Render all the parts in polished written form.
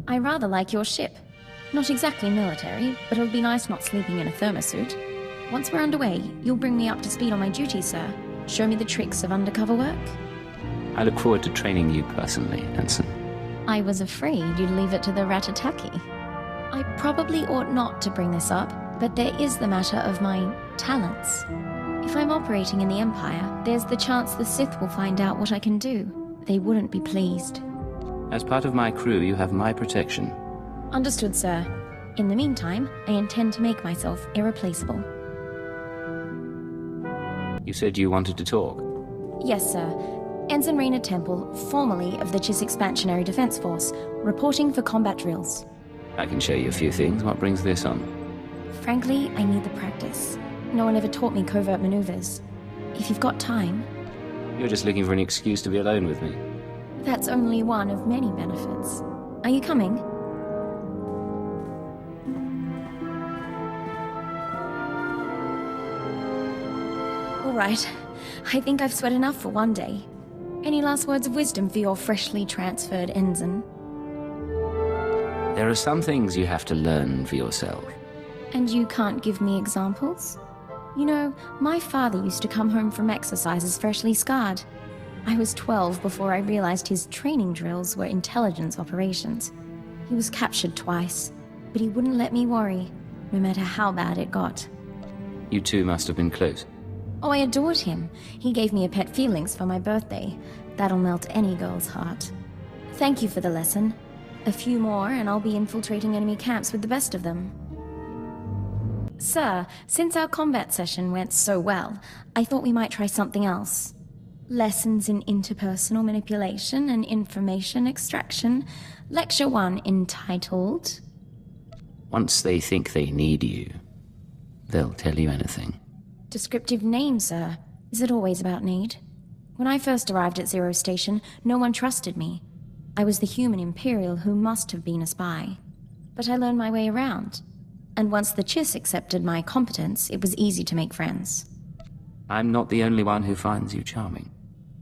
I rather like your ship. Not exactly military, but it'll be nice not sleeping in a thermosuit. Once we're underway, you'll bring me up to speed on my duties, sir. Show me the tricks of undercover work. I look forward to training you personally, Ensign. I was afraid you'd leave it to the Ratataki. I probably ought not to bring this up, but there is the matter of my talents. If I'm operating in the Empire, there's the chance the Sith will find out what I can do. They wouldn't be pleased. As part of my crew, you have my protection. Understood, sir. In the meantime, I intend to make myself irreplaceable. You said you wanted to talk. Yes, sir. Ensign Raina Temple, formerly of the Chiss Expansionary Defense Force, reporting for combat drills. I can show you a few things. What brings this on? Frankly, I need the practice. No one ever taught me covert maneuvers. If you've got time... You're just looking for an excuse to be alone with me. That's only one of many benefits. Are you coming? All right. I think I've sweat enough for one day. Any last words of wisdom for your freshly transferred ensign? There are some things you have to learn for yourself. And you can't give me examples? You know, my father used to come home from exercises freshly scarred. I was 12 before I realized his training drills were intelligence operations. He was captured twice, but he wouldn't let me worry, no matter how bad it got. You two must have been close. Oh, I adored him. He gave me a pet Felix for my birthday. That'll melt any girl's heart. Thank you for the lesson. A few more and I'll be infiltrating enemy camps with the best of them. Sir, since our combat session went so well, I thought we might try something else. Lessons in interpersonal manipulation and information extraction. Lecture 1 entitled... Once they think they need you, they'll tell you anything. Descriptive name, sir. Is it always about need? When I first arrived at Zero Station, no one trusted me. I was the human Imperial who must have been a spy. But I learned my way around. And once the Chiss accepted my competence, it was easy to make friends. I'm not the only one who finds you charming.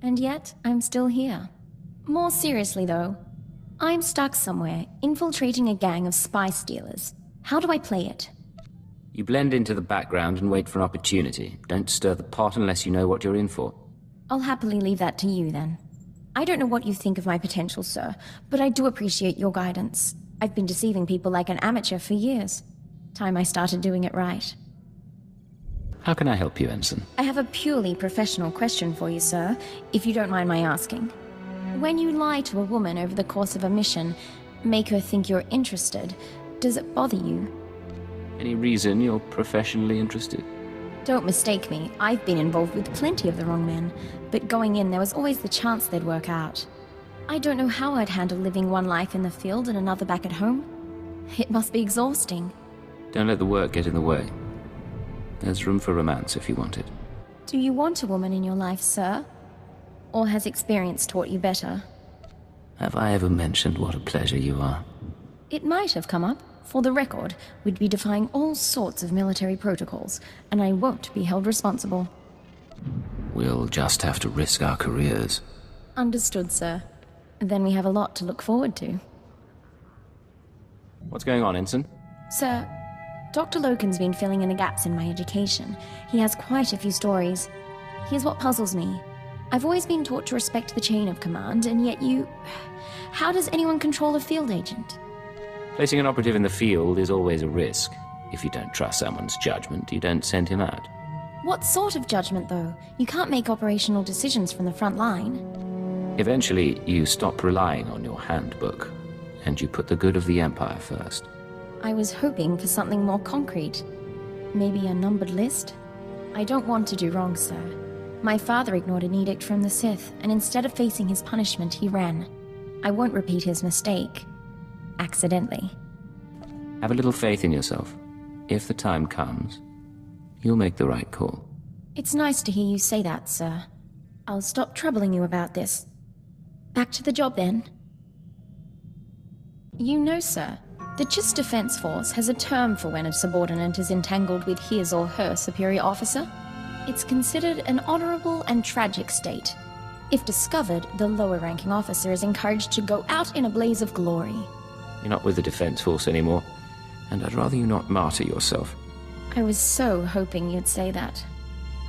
And yet, I'm still here. More seriously, though, I'm stuck somewhere, infiltrating a gang of spy stealers. How do I play it? You blend into the background and wait for an opportunity. Don't stir the pot unless you know what you're in for. I'll happily leave that to you, then. I don't know what you think of my potential, sir, but I do appreciate your guidance. I've been deceiving people like an amateur for years. Time I started doing it right. How can I help you, Ensign? I have a purely professional question for you, sir, if you don't mind my asking. When you lie to a woman over the course of a mission, make her think you're interested, does it bother you? Any reason you're professionally interested? Don't mistake me, I've been involved with plenty of the wrong men, but going in there was always the chance they'd work out. I don't know how I'd handle living one life in the field and another back at home. It must be exhausting. Don't let the work get in the way. There's room for romance if you want it. Do you want a woman in your life, sir? Or has experience taught you better? Have I ever mentioned what a pleasure you are? It might have come up. For the record, we'd be defying all sorts of military protocols, and I won't be held responsible. We'll just have to risk our careers. Understood, sir. Then we have a lot to look forward to. What's going on, Ensign? Sir, Dr. Loken's been filling in the gaps in my education. He has quite a few stories. Here's what puzzles me. I've always been taught to respect the chain of command, and yet you... How does anyone control a field agent? Placing an operative in the field is always a risk. If you don't trust someone's judgment, you don't send him out. What sort of judgment, though? You can't make operational decisions from the front line. Eventually, you stop relying on your handbook, and you put the good of the Empire first. I was hoping for something more concrete. Maybe a numbered list? I don't want to do wrong, sir. My father ignored an edict from the Sith, and instead of facing his punishment, he ran. I won't repeat his mistake. Accidentally. Have a little faith in yourself. If the time comes, you'll make the right call. It's nice to hear you say that, sir. I'll stop troubling you about this. Back to the job, then. You know, sir, the Chiss Defense Force has a term for when a subordinate is entangled with his or her superior officer. It's considered an honorable and tragic state. If discovered, the lower-ranking officer is encouraged to go out in a blaze of glory. You're not with the Defense Force anymore, and I'd rather you not martyr yourself. I was so hoping you'd say that.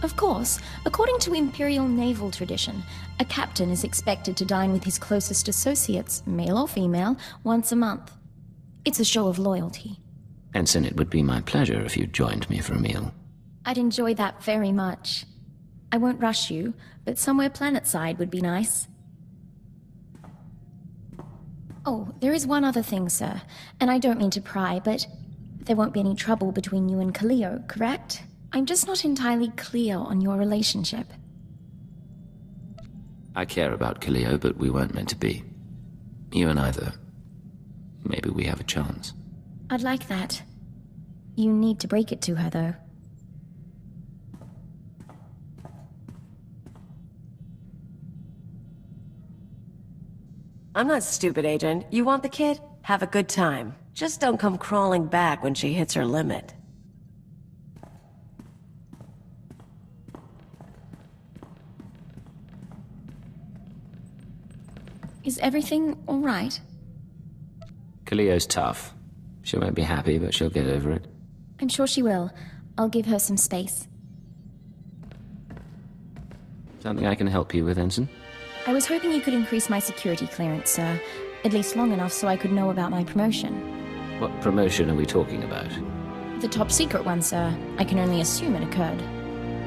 Of course, according to Imperial naval tradition, a captain is expected to dine with his closest associates, male or female, once a month. It's a show of loyalty. Ensign, it would be my pleasure if you joined me for a meal. I'd enjoy that very much. I won't rush you, but somewhere planetside would be nice. Oh, there is one other thing, sir, and I don't mean to pry, but there won't be any trouble between you and Cleo, correct? I'm just not entirely clear on your relationship. I care about Cleo, but we weren't meant to be. You and I, though. Maybe we have a chance. I'd like that. You need to break it to her, though. I'm not stupid, Agent. You want the kid? Have a good time. Just don't come crawling back when she hits her limit. Is everything all right? Cleo's tough. She won't be happy, but she'll get over it. I'm sure she will. I'll give her some space. Something I can help you with, Ensign? I was hoping you could increase my security clearance, sir. At least long enough so I could know about my promotion. What promotion are we talking about? The top secret one, sir. I can only assume it occurred.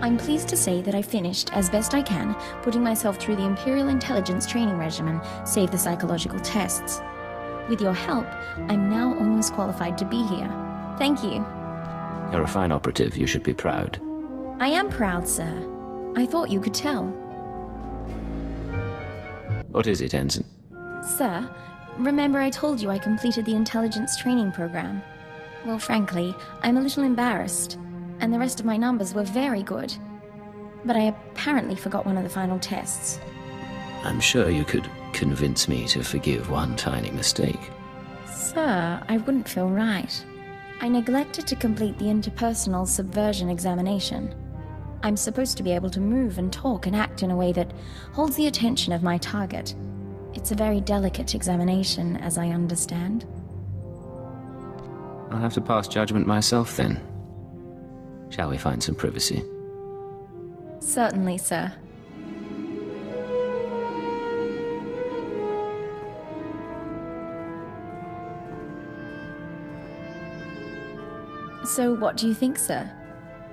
I'm pleased to say that I finished, as best I can, putting myself through the Imperial Intelligence Training Regimen, save the psychological tests. With your help, I'm now almost qualified to be here. Thank you. You're a fine operative. You should be proud. I am proud, sir. I thought you could tell. What is it, Ensign? Sir, remember I told you I completed the intelligence training program? Well, frankly, I'm a little embarrassed, and the rest of my numbers were very good. But I apparently forgot one of the final tests. I'm sure you could convince me to forgive one tiny mistake. Sir, I wouldn't feel right. I neglected to complete the interpersonal subversion examination. I'm supposed to be able to move and talk and act in a way that holds the attention of my target. It's a very delicate examination, as I understand. I'll have to pass judgment myself, then. Shall we find some privacy? Certainly, sir. So what do you think, sir?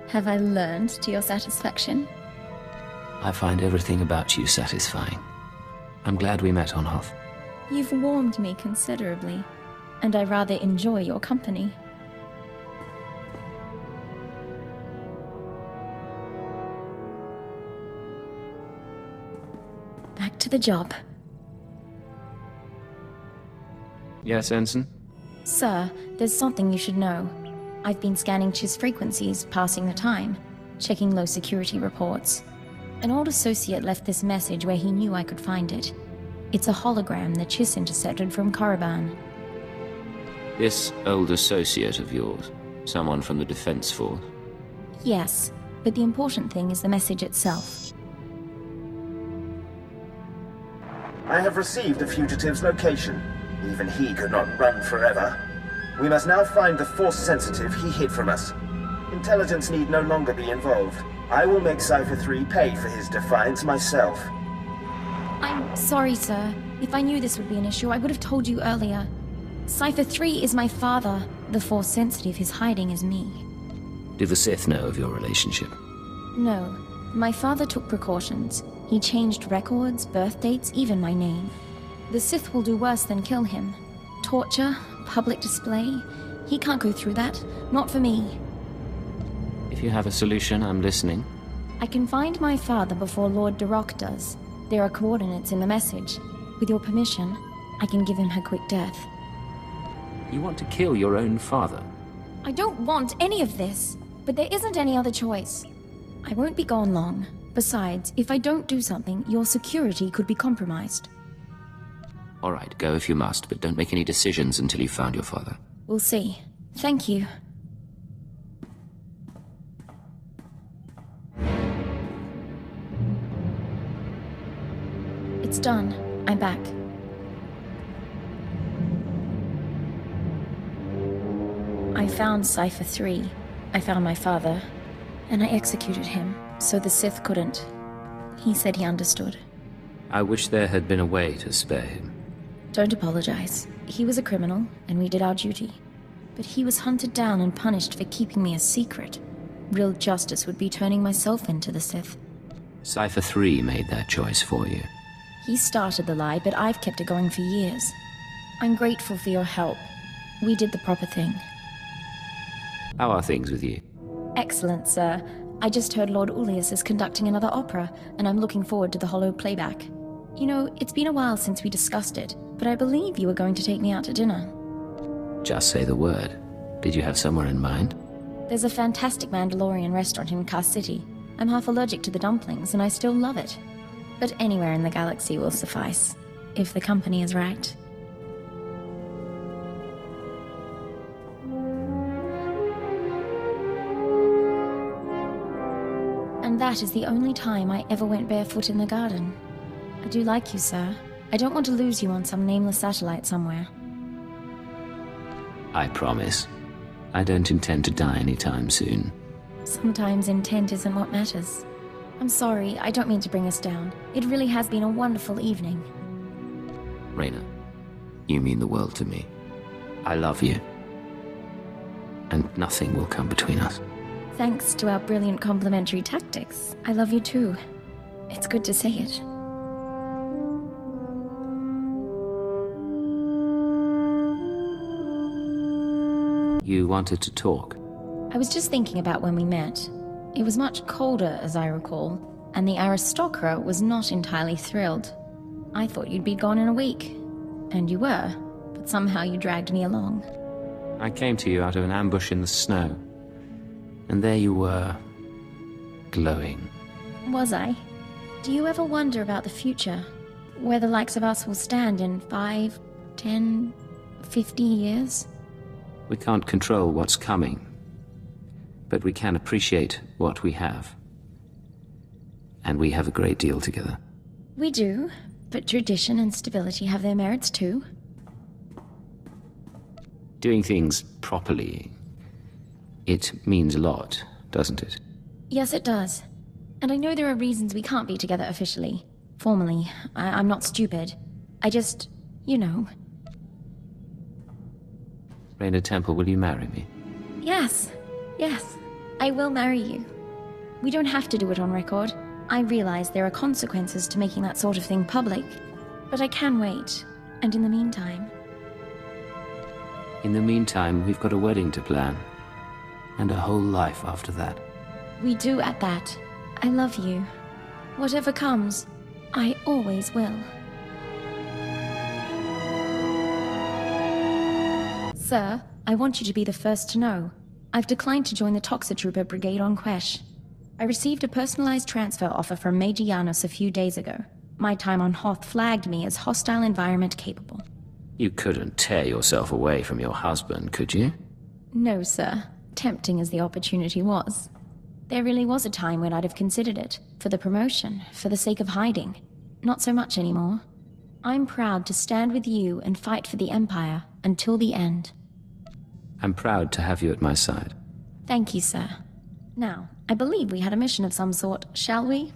Have I learned to your satisfaction? I find everything about you satisfying. I'm glad we met on Hoth. You've warmed me considerably, and I rather enjoy your company. Back to the job. Yes, Ensign? Sir, there's something you should know. I've been scanning Chiss frequencies, passing the time, checking low security reports. An old associate left this message where he knew I could find it. It's a hologram that Chiss intercepted from Korriban. This old associate of yours? Someone from the Defense Force? Yes, but the important thing is the message itself. I have received the fugitive's location. Even he could not run forever. We must now find the Force sensitive he hid from us. Intelligence need no longer be involved. I will make Cypher 3 pay for his defiance myself. I'm sorry, sir. If I knew this would be an issue, I would have told you earlier. Cypher 3 is my father. The Force sensitive he's hiding is me. Do the Sith know of your relationship? No. My father took precautions. He changed records, birth dates, even my name. The Sith will do worse than kill him. Torture, public display. He can't go through that. Not for me. If you have a solution, I'm listening. I can find my father before Lord Darok does. There are coordinates in the message. With your permission, I can give him her quick death. You want to kill your own father? I don't want any of this, but there isn't any other choice. I won't be gone long. Besides, if I don't do something, your security could be compromised. All right, go if you must, but don't make any decisions until you've found your father. We'll see. Thank you. It's done. I'm back. I found Cypher 3. I found my father, and I executed him, so the Sith couldn't. He said he understood. I wish there had been a way to spare him. Don't apologize. He was a criminal, and we did our duty. But he was hunted down and punished for keeping me a secret. Real justice would be turning myself into the Sith. Cypher 3 made that choice for you. He started the lie, but I've kept it going for years. I'm grateful for your help. We did the proper thing. How are things with you? Excellent, sir. I just heard Lord Ullius is conducting another opera, and I'm looking forward to the hollow playback. You know, it's been a while since we discussed it, but I believe you were going to take me out to dinner. Just say the word. Did you have somewhere in mind? There's a fantastic Mandalorian restaurant in Car City. I'm half allergic to the dumplings, and I still love it. But anywhere in the galaxy will suffice, if the company is right. And that is the only time I ever went barefoot in the garden. I do like you, sir. I don't want to lose you on some nameless satellite somewhere. I promise. I don't intend to die anytime soon. Sometimes intent isn't what matters. I'm sorry, I don't mean to bring us down. It really has been a wonderful evening. Raina, you mean the world to me. I love you. And nothing will come between us. Thanks to our brilliant complementary tactics, I love you too. It's good to say it. You wanted to talk. I was just thinking about when we met. It was much colder, as I recall, and the aristocrat was not entirely thrilled. I thought you'd be gone in a week. And you were, but somehow you dragged me along. I came to you out of an ambush in the snow. And there you were, glowing. Was I? Do you ever wonder about the future? Where the likes of us will stand in 5, 10, 50 years? We can't control what's coming, but we can appreciate what we have. And we have a great deal together. We do, but tradition and stability have their merits too. Doing things properly, it means a lot, doesn't it? Yes, it does. And I know there are reasons we can't be together officially. Formally. I'm not stupid. I just, you know. Raina Temple, will you marry me? Yes. Yes. I will marry you. We don't have to do it on record. I realize there are consequences to making that sort of thing public. But I can wait. And in the meantime... In the meantime, we've got a wedding to plan. And a whole life after that. We do at that. I love you. Whatever comes, I always will. Sir, I want you to be the first to know. I've declined to join the Toxitrooper Brigade on Quesh. I received a personalized transfer offer from Major Janos a few days ago. My time on Hoth flagged me as hostile environment capable. You couldn't tear yourself away from your husband, could you? No, sir. Tempting as the opportunity was. There really was a time when I'd have considered it. For the promotion, for the sake of hiding. Not so much anymore. I'm proud to stand with you and fight for the Empire until the end. I'm proud to have you at my side. Thank you, sir. Now, I believe we had a mission of some sort, shall we?